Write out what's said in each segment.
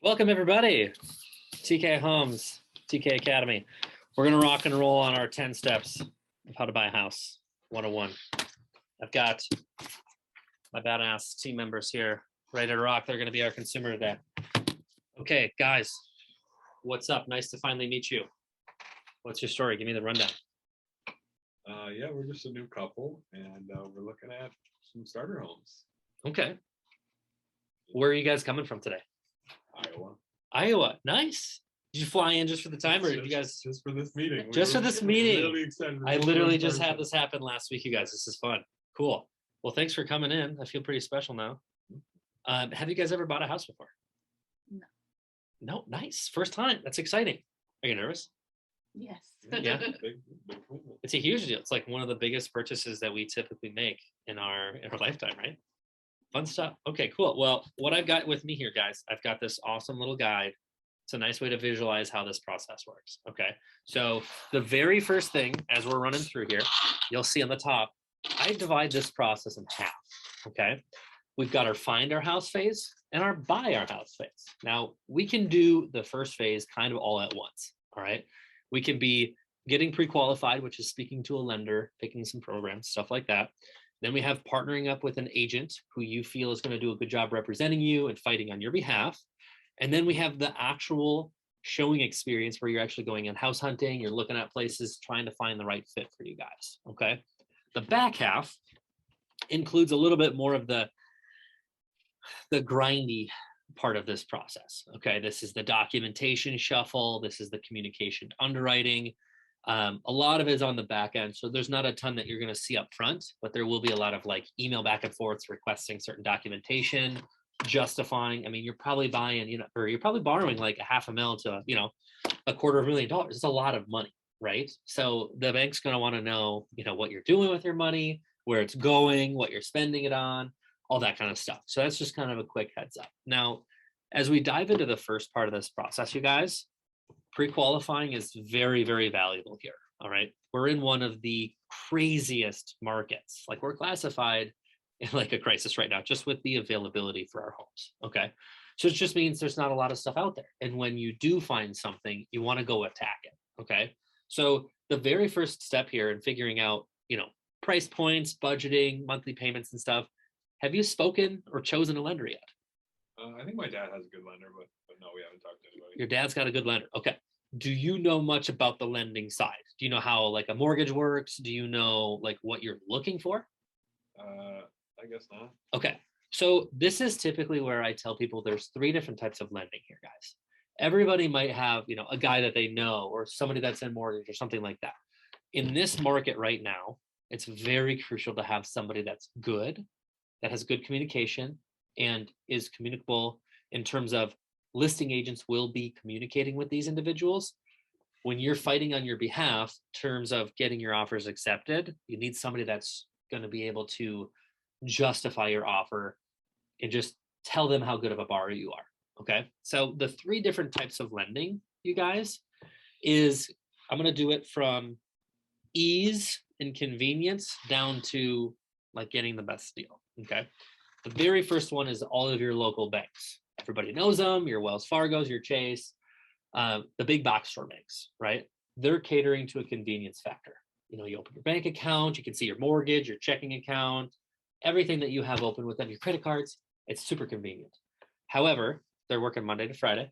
Welcome everybody, TK Homes, TK Academy. We're gonna rock and roll on our 10 steps of how to buy a house 101. I've got my badass team members here ready to rock. They're gonna be our consumer today. Okay, guys, what's up? Nice to finally meet you. What's your story? Give me the rundown. Yeah, we're just a new couple, and we're looking at some starter homes. Okay. Where are you guys coming from today? Iowa. Iowa, nice. Did you fly in just for the time, or did you guys just for this meeting? Just for this meeting? Really excited. I literally just had this happen last week, you guys. This is fun. Cool. Well, thanks for coming in. I feel pretty special now. Have you guys ever bought a house before? No. No, nice. First time. That's exciting. Are you nervous? Yes. Yeah. Big commitment. It's a huge deal. It's like one of the biggest purchases that we typically make in our lifetime, right? Fun stuff. Okay, cool. Well, what I've got with me here, guys, I've got this awesome little guide. It's a nice way to visualize how this process works. Okay. So the very first thing, as we're running through here, you'll see on the top, I divide this process in half. Okay. We've got our find our house phase and our buy our house phase. Now we can do the first phase kind of all at once. All right. We can be getting pre-qualified, which is speaking to a lender, picking some programs, stuff like that. Then we have partnering up with an agent who you feel is going to do a good job representing you and fighting on your behalf. And then we have the actual showing experience where you're actually going in house hunting, you're looking at places, trying to find the right fit for you guys. Okay. The back half includes a little bit more of the grindy part of this process. Okay. This is the documentation shuffle. This is the communication underwriting. A lot of it is on the back end. So there's not a ton that you're going to see up front, but there will be a lot of like email back and forths requesting certain documentation, justifying. I mean, you're probably buying, or you're probably borrowing like $500,000 to, $250,000. It's a lot of money, right? So the bank's going to want to know, what you're doing with your money, where it's going, what you're spending it on, all that kind of stuff. So that's just kind of a quick heads up. Now, as we dive into the first part of this process, you guys, pre-qualifying is very, very valuable here. All right. We're in one of the craziest markets. Like we're classified in like a crisis right now, just with the availability for our homes. Okay. So it just means there's not a lot of stuff out there. And when you do find something, you want to go attack it. Okay. So the very first step here in figuring out, price points, budgeting, monthly payments and stuff. Have you spoken or chosen a lender yet? I think my dad has a good lender, but no, we haven't talked to anybody. Your dad's got a good lender. Okay. Do you know much about the lending side? Do you know how like a mortgage works? Do you know like what you're looking for? I guess not. Okay. So this is typically where I tell people there's 3 different types of lending here, guys. Everybody might have, a guy that they know or somebody that's in mortgage or something like that. In this market right now, it's very crucial to have somebody that's good, that has good communication and is communicable in terms of listing agents will be communicating with these individuals. When you're fighting on your behalf, in terms of getting your offers accepted, you need somebody that's going to be able to justify your offer and just tell them how good of a borrower you are. Okay. So the 3 different types of lending, you guys, is I'm going to do it from ease and convenience down to like getting the best deal. Okay. The very first one is all of your local banks. Everybody knows them, your Wells Fargo's, your Chase, the big box store banks, right? They're catering to a convenience factor. You open your bank account, you can see your mortgage, your checking account, everything that you have open with them, your credit cards. It's super convenient. However, they're working Monday to Friday,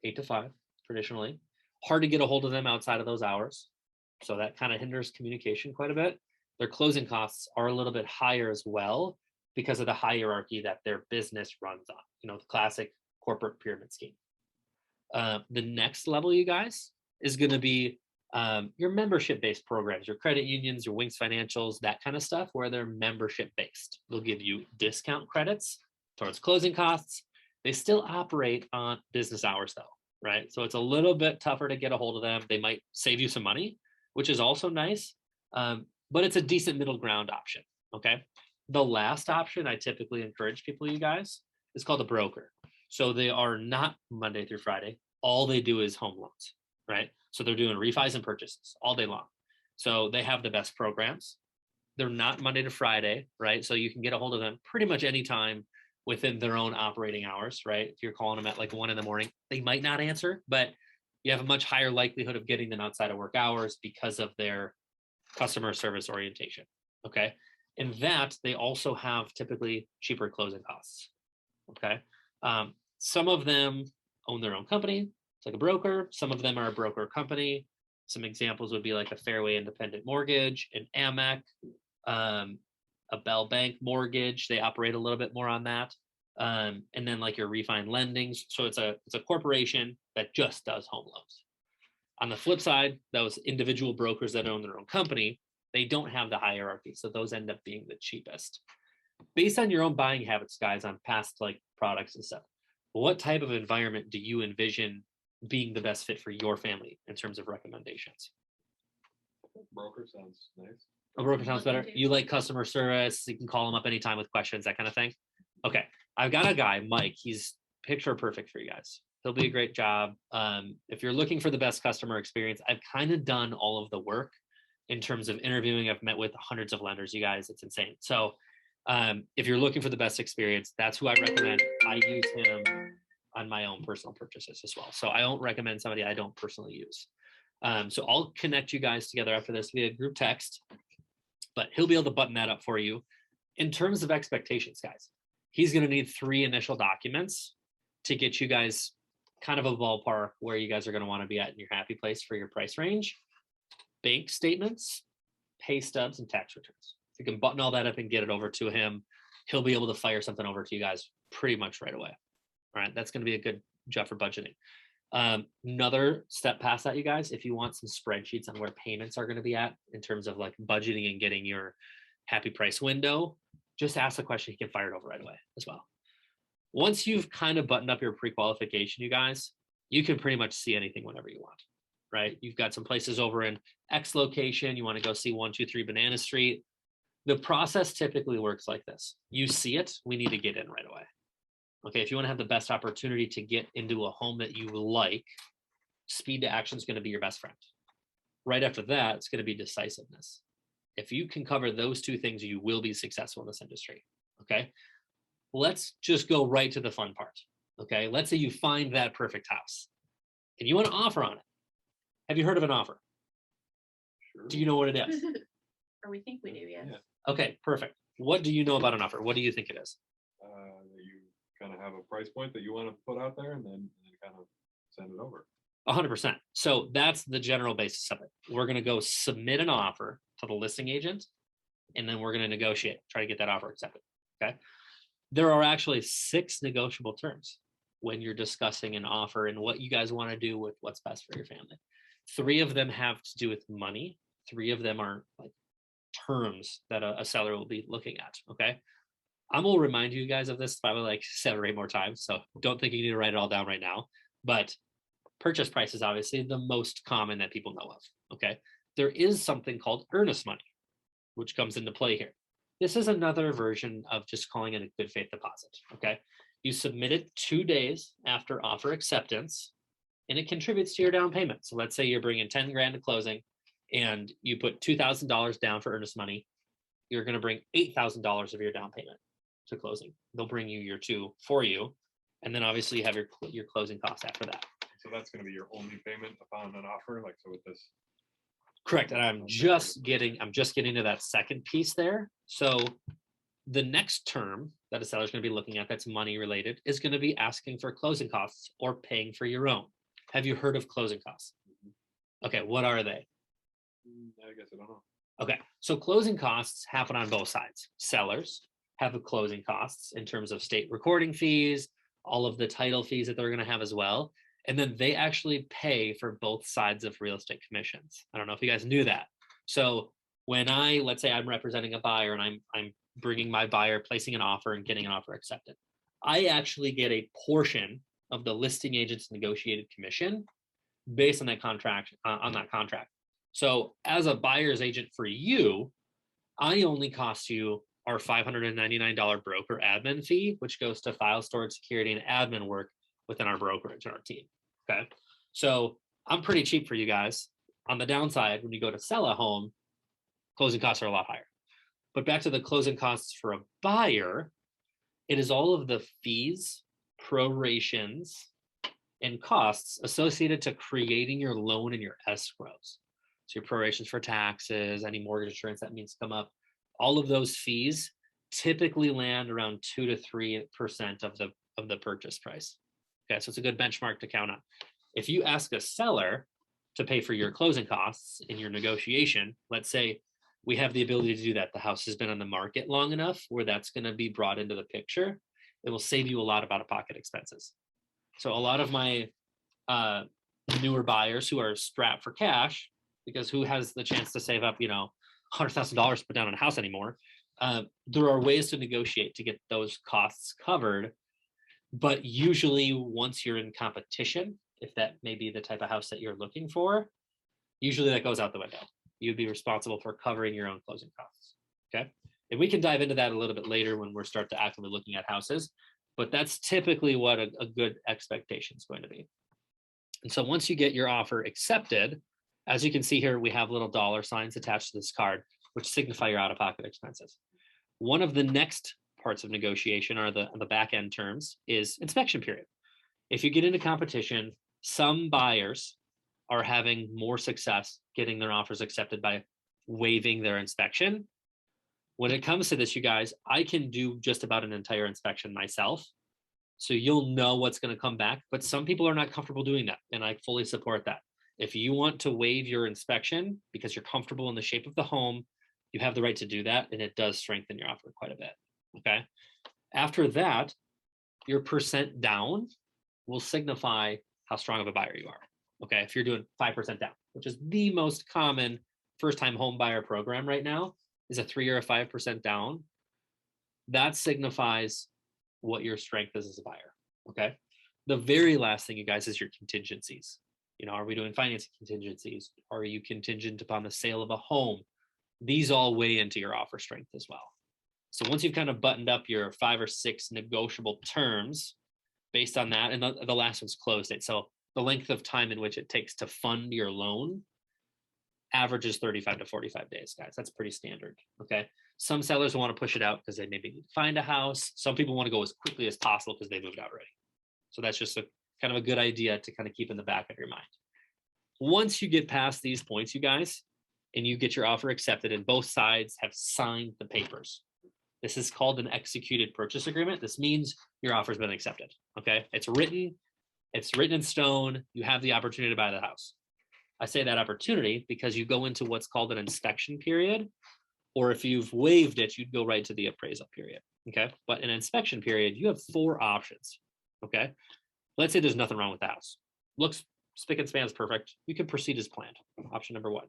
8 to 5, traditionally. Hard to get a hold of them outside of those hours. So that kind of hinders communication quite a bit. Their closing costs are a little bit higher as well because of the hierarchy that their business runs on, the classic corporate pyramid scheme. The next level, you guys, is going to be your membership-based programs, your credit unions, your Wings Financials, that kind of stuff, where they're membership-based. They'll give you discount credits towards closing costs. They still operate on business hours, though, right? So it's a little bit tougher to get a hold of them. They might save you some money, which is also nice, but it's a decent middle ground option, okay? The last option I typically encourage people, you guys, is called a broker. So they are not Monday through Friday. All they do is home loans, right? So they're doing refis and purchases all day long. So they have the best programs. They're not Monday to Friday, right? So you can get a hold of them pretty much anytime within their own operating hours, right? If you're calling them at like 1 a.m, they might not answer, but you have a much higher likelihood of getting them outside of work hours because of their customer service orientation. Okay. And that they also have typically cheaper closing costs. Okay. Some of them own their own company. It's like a broker. Some of them are a broker company. Some examples would be like a Fairway Independent Mortgage, an AMEC, a Bell Bank Mortgage. They operate a little bit more on that. And then like your Refine Lendings. So it's a corporation that just does home loans. On the flip side, those individual brokers that own their own company, they don't have the hierarchy. So those end up being the cheapest. Based on your own buying habits, guys, on past like products and stuff, what type of environment do you envision being the best fit for your family in terms of recommendations? Broker sounds nice. A broker sounds better. You like customer service. You can call them up anytime with questions, that kind of thing. Okay. I've got a guy, Mike. He's picture perfect for you guys. He'll be a great job. If you're looking for the best customer experience, I've kind of done all of the work in terms of interviewing. I've met with hundreds of lenders, you guys. It's insane. So if you're looking for the best experience, that's who I recommend. I use him on my own personal purchases as well. So I don't recommend somebody I don't personally use. So I'll connect you guys together after this via group text, but he'll be able to button that up for you. In terms of expectations, guys, he's going to need 3 initial documents to get you guys kind of a ballpark where you guys are going to want to be at in your happy place for your price range. Bank statements, pay stubs, and tax returns. If you can button all that up and get it over to him, he'll be able to fire something over to you guys pretty much right away. All right, that's going to be a good job for budgeting. Another step past that, you guys, if you want some spreadsheets on where payments are going to be at in terms of like budgeting and getting your happy price window, just ask the question. He can fire it over right away as well. Once you've kind of buttoned up your pre-qualification, you guys, you can pretty much see anything whenever you want, right? You've got some places over in X location. You want to go see 123 Banana Street. The process typically works like this. You see it, we need to get in right away. Okay, if you want to have the best opportunity to get into a home that you like, speed to action is going to be your best friend. Right after that, it's going to be decisiveness. If you can cover those 2 things, you will be successful in this industry. Okay, let's just go right to the fun part. Okay, let's say you find that perfect house and you want to offer on it. Have you heard of an offer? Sure. Do you know what it is? Or we think we do, yes. Yeah. Okay, perfect. What do you know about an offer? What do you think it is? That you kind of have a price point that you want to put out there and then kind of send it over. 100%. So that's the general basis of it. We're going to go submit an offer to the listing agent, and then we're going to negotiate, try to get that offer accepted. Okay. There are actually 6 negotiable terms when you're discussing an offer and what you guys want to do with what's best for your family. 3 of them have to do with money. 3 of them are like terms that a seller will be looking at. Okay. I'm going to remind you guys of this probably like 7 or 8 more times. So don't think you need to write it all down right now, but purchase price is obviously the most common that people know of. Okay. There is something called earnest money, which comes into play here. This is another version of just calling it a good faith deposit. Okay. You submit it 2 days after offer acceptance, and it contributes to your down payment. So let's say you're bringing 10 grand to closing and you put $2,000 down for earnest money. You're going to bring $8,000 of your down payment to closing. They'll bring you your 2 for you. And then obviously you have your closing costs after that. So that's going to be your only payment upon an offer, like so with this. Correct. And I'm just getting to that second piece there. So the next term that a seller is going to be looking at that's money related is going to be asking for closing costs or paying for your own. Have you heard of closing costs? Okay, what are they? I guess I don't know. Okay, so closing costs happen on both sides. Sellers have a closing costs in terms of state recording fees, all of the title fees that they're going to have as well. And then they actually pay for both sides of real estate commissions. I don't know if you guys knew that. So when let's say I'm representing a buyer and I'm bringing my buyer, placing an offer and getting an offer accepted, I actually get a portion of the listing agent's negotiated commission based on that contract. So as a buyer's agent for you, I only cost you our $599 broker admin fee, which goes to file storage, security, and admin work within our brokerage and our team. Okay. So I'm pretty cheap for you guys. On the downside, when you go to sell a home, closing costs are a lot higher. But back to the closing costs for a buyer, It is all of the fees, prorations, and costs associated to creating your loan and your escrows. So your prorations for taxes, any mortgage insurance that needs to come up, all of those fees typically land around 2 to 3% of the purchase price. Okay, so it's a good benchmark to count on. If you ask a seller to pay for your closing costs in your negotiation, let's say we have the ability to do that. The house has been on the market long enough where that's going to be brought into the picture. It will save you a lot of out-of-pocket expenses. So a lot of my newer buyers who are strapped for cash, because who has the chance to save up, $100,000 to put down on a house anymore? There are ways to negotiate to get those costs covered. But usually once you're in competition, if that may be the type of house that you're looking for, usually that goes out the window. You'd be responsible for covering your own closing costs. Okay. And we can dive into that a little bit later when we start to actively looking at houses. But that's typically what a good expectation is going to be. And so once you get your offer accepted, as you can see here, we have little dollar signs attached to this card, which signify your out-of-pocket expenses. One of the next parts of negotiation, or the back end terms, is inspection period. If you get into competition, some buyers are having more success getting their offers accepted by waiving their inspection. When it comes to this, you guys, I can do just about an entire inspection myself. So you'll know what's going to come back, but some people are not comfortable doing that. And I fully support that. If you want to waive your inspection because you're comfortable in the shape of the home, you have the right to do that. And it does strengthen your offer quite a bit. Okay. After that, your percent down will signify how strong of a buyer you are. Okay. If you're doing 5% down, which is the most common first-time home buyer program right now, is a 3 or a 5% down. That signifies what your strength is as a buyer. Okay. The very last thing, you guys, is your contingencies. Are we doing financing contingencies? Are you contingent upon the sale of a home? These all weigh into your offer strength as well. So once you've kind of buttoned up your 5 or 6 negotiable terms based on that, and the last one's close date. So the length of time in which it takes to fund your loan averages 35 to 45 days, guys. That's pretty standard. Okay. Some sellers want to push it out because they maybe need to find a house. Some people want to go as quickly as possible because they moved out already. So that's just a kind of a good idea to kind of keep in the back of your mind. Once you get past these points, you guys, and you get your offer accepted and both sides have signed the papers, this is called an executed purchase agreement. This means your offer has been accepted. Okay. It's written in stone. You have the opportunity to buy the house. I say that opportunity because you go into what's called an inspection period, or if you've waived it, you'd go right to the appraisal period. Okay. But in an inspection period, you have 4 options. Okay. Let's say there's nothing wrong with the house. Looks spick and span is perfect. You can proceed as planned. Option number 1.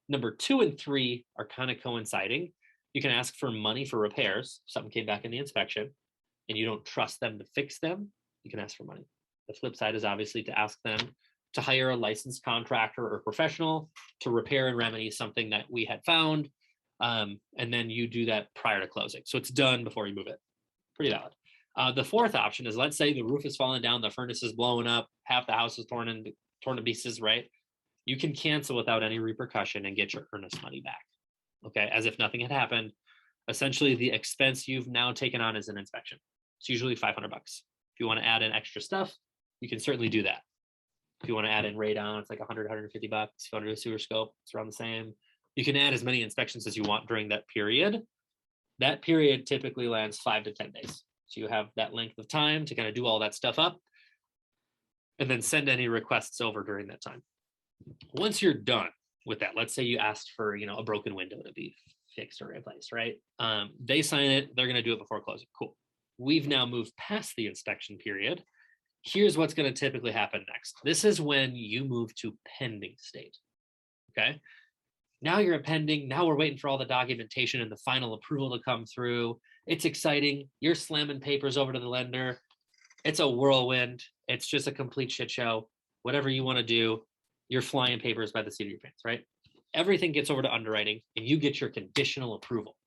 Number 2 and 3 are kind of coinciding. You can ask for money for repairs. If something came back in the inspection and you don't trust them to fix them, you can ask for money. The flip side is obviously to ask them to hire a licensed contractor or professional to repair and remedy something that we had found. And then you do that prior to closing. So it's done before you move it. Pretty valid. The 4th option is, let's say the roof is falling down, the furnace is blowing up, half the house is torn to pieces, right? You can cancel without any repercussion and get your earnest money back. Okay, as if nothing had happened. Essentially, the expense you've now taken on is an inspection. It's usually $500. If you want to add in extra stuff, you can certainly do that. If you want to add in radon, it's like $100, $150. If you want to do a sewer scope, it's around the same. You can add as many inspections as you want during that period. That period typically lands 5 to 10 days. So you have that length of time to kind of do all that stuff up and then send any requests over during that time. Once you're done with that, let's say you asked for, a broken window to be fixed or replaced, right? They sign it, they're going to do it before closing. Cool. We've now moved past the inspection period. Here's what's going to typically happen next. This is when you move to pending state. Okay. Now you're at pending. Now we're waiting for all the documentation and the final approval to come through. It's exciting. You're slamming papers over to the lender. It's a whirlwind. It's just a complete shit show. Whatever you want to do, you're flying papers by the seat of your pants, right? Everything gets over to underwriting and you get your conditional approval.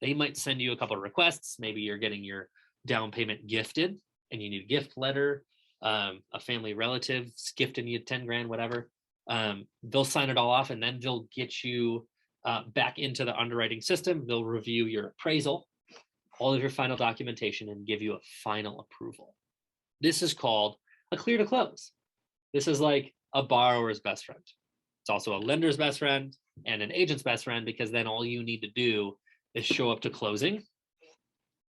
They might send you a couple of requests. Maybe you're getting your down payment gifted and you need a gift letter. A family relative gifting you 10 grand, whatever. They'll sign it all off and then they'll get you back into the underwriting system. They'll review your appraisal. all of your final documentation and give you a final approval. This is called a clear to close. This is like a borrower's best friend. It's also a lender's best friend and an agent's best friend, because then all you need to do is show up to closing,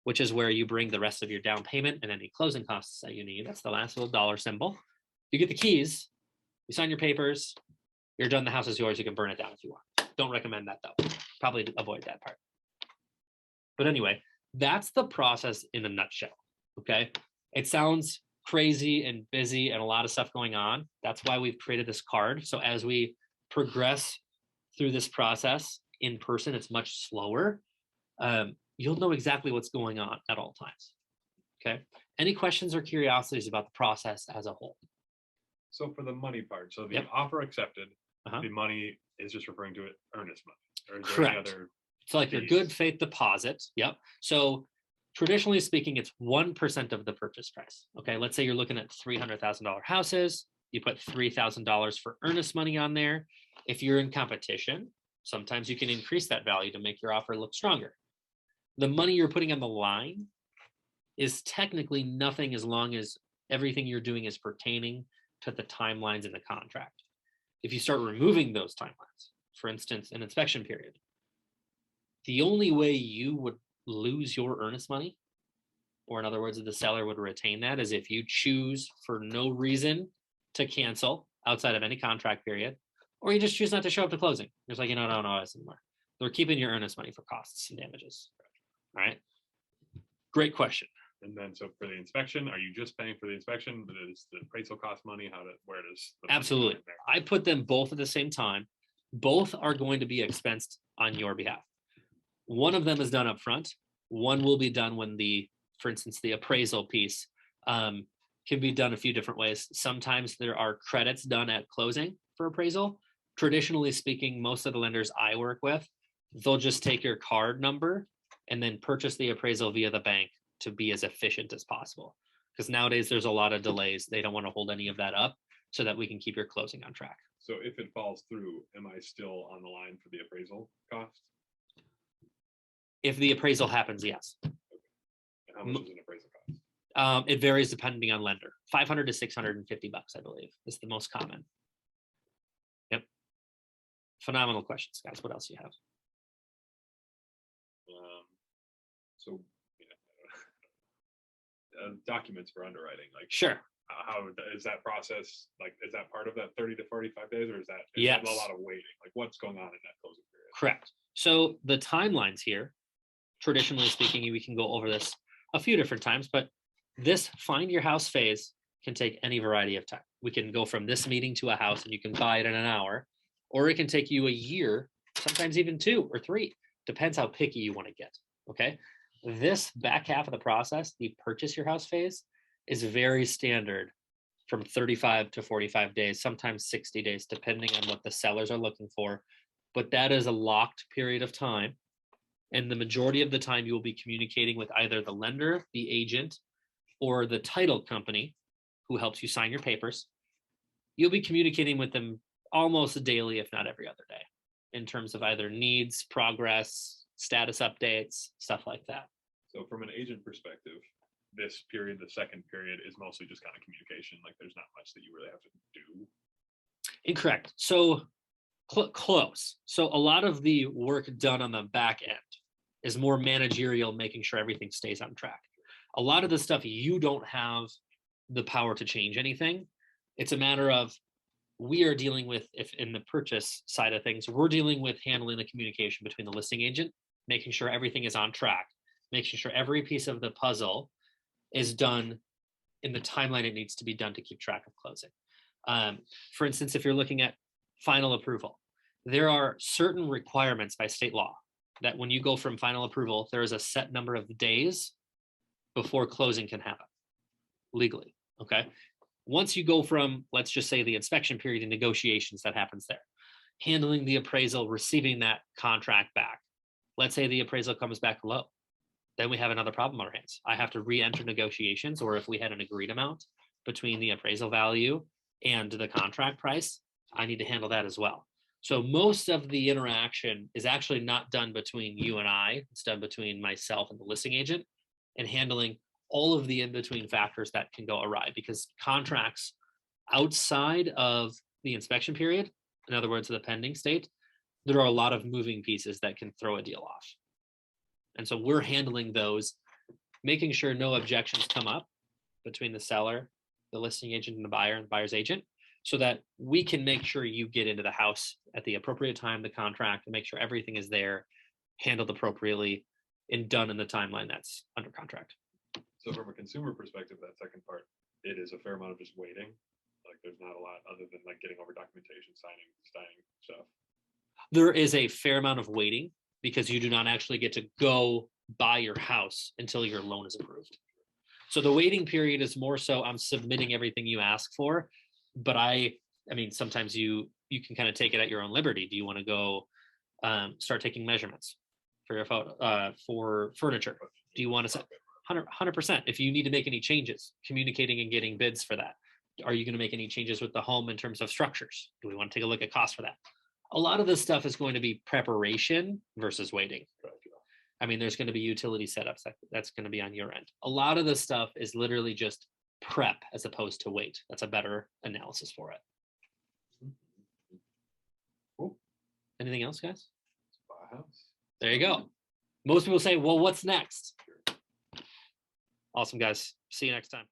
which is where you bring the rest of your down payment and any closing costs that you need. That's the last little dollar symbol. You get the keys, you sign your papers, you're done. The house is yours. You can burn it down if you want. Don't recommend that though. Probably avoid that part. But anyway, that's the process in a nutshell. Okay. It sounds crazy and busy and a lot of stuff going on. That's why we've created this card. So as we progress through this process in person, it's much slower. You'll know exactly what's going on at all times. Okay. Any questions or curiosities about the process as a whole? So for the money part, so the Yep. offer accepted, Uh-huh. the money is just referring to it earnest money. Or is there any Correct. other? It's like your fees? good faith deposit. Yep. So traditionally speaking, it's 1% of the purchase price. Okay. Let's say you're looking at $300,000 houses. You put $3,000 for earnest money on there. If you're in competition, sometimes you can increase that value to make your offer look stronger. The money you're putting on the line is technically nothing as long as everything you're doing is pertaining to the timelines in the contract. If you start removing those timelines, for instance, an inspection period, the only way you would lose your earnest money, or in other words, the seller would retain that, is if you choose for no reason to cancel outside of any contract period, or you just choose not to show up to closing. It's like, I don't know this anymore. They're keeping your earnest money for costs and damages. All right. Great question. And then, so for the inspection, are you just paying for the inspection? Does the appraisal cost money? Where does the money go Absolutely. in there? I put them both at the same time. Both are going to be expensed on your behalf. One of them is done up front. One will be done when for instance, the appraisal piece can be done a few different ways. Sometimes there are credits done at closing for appraisal. Traditionally speaking, most of the lenders I work with, they'll just take your card number and then purchase the appraisal via the bank to be as efficient as possible. Because nowadays there's a lot of delays. They don't want to hold any of that up so that we can keep your closing on track. So if it falls through, am I still on the line for the appraisal cost? If the appraisal happens, yes. And how much is an appraisal cost? It varies depending on lender. 500 to 650 bucks, I believe, is the most common. Yep. Phenomenal questions, guys. What else do you have? So documents for underwriting, like Sure. how is that process? Like, is that part of that 30 to 45 days, or is that Yes. a lot of waiting? Like, what's going on in that closing period? Correct. So the timelines here, traditionally speaking, we can go over this a few different times, but this find your house phase can take any variety of time. We can go from this meeting to a house and you can buy it in an hour, or it can take you a year, sometimes even 2 or 3, depends how picky you want to get. Okay. This back half of the process, the purchase your house phase, is very standard, from 35 to 45 days, sometimes 60 days, depending on what the sellers are looking for. But that is a locked period of time. And the majority of the time, you will be communicating with either the lender, the agent, or the title company who helps you sign your papers. You'll be communicating with them almost daily, if not every other day, in terms of either needs, progress, status updates, stuff like that. So from an agent perspective, this period, the second period, is mostly just kind of communication. Like, there's not much that you really have to do. Incorrect. So close. So a lot of the work done on the back end is more managerial, making sure everything stays on track. A lot of the stuff you don't have the power to change anything. It's a matter of, we are dealing with, if in the purchase side of things, we're dealing with handling the communication between the listing agent, making sure everything is on track, making sure every piece of the puzzle is done in the timeline it needs to be done to keep track of closing. For instance, if you're looking at final approval, there are certain requirements by state law that when you go from final approval, there is a set number of days before closing can happen legally. Okay. Once you go from, let's just say, the inspection period and negotiations that happens there, handling the appraisal, receiving that contract back. Let's say the appraisal comes back low. Then we have another problem on our hands. I have to re-enter negotiations, or if we had an agreed amount between the appraisal value and the contract price, I need to handle that as well. So most of the interaction is actually not done between you and I. It's done between myself and the listing agent and handling all of the in-between factors that can go awry because contracts outside of the inspection period, in other words, the pending state, there are a lot of moving pieces that can throw a deal off. And so we're handling those, making sure no objections come up between the seller, the listing agent, and the buyer and the buyer's agent, so that we can make sure you get into the house at the appropriate time, the contract, and make sure everything is there, handled appropriately, and done in the timeline that's under contract. So from a consumer perspective, that second part, it is a fair amount of just waiting. Like there's not a lot other than like getting over documentation, signing stuff. There is a fair amount of waiting because you do not actually get to go buy your house until your loan is approved. So the waiting period is more so I'm submitting everything you ask for, but I mean, sometimes you can kind of take it at your own liberty. Do you want to go start taking measurements for your photo for furniture? Do you want to 100%? If you need to make any changes, communicating and getting bids for that. Are you going to make any changes with the home in terms of structures? Do we want to take a look at costs for that? A lot of this stuff is going to be preparation versus waiting. I mean, there's going to be utility setups that's going to be on your end. A lot of this stuff is literally just prep as opposed to wait. That's a better analysis for it. Cool. Anything else, guys? Buy a house. There you go. Most people say, well, what's next? Awesome, guys. See you next time.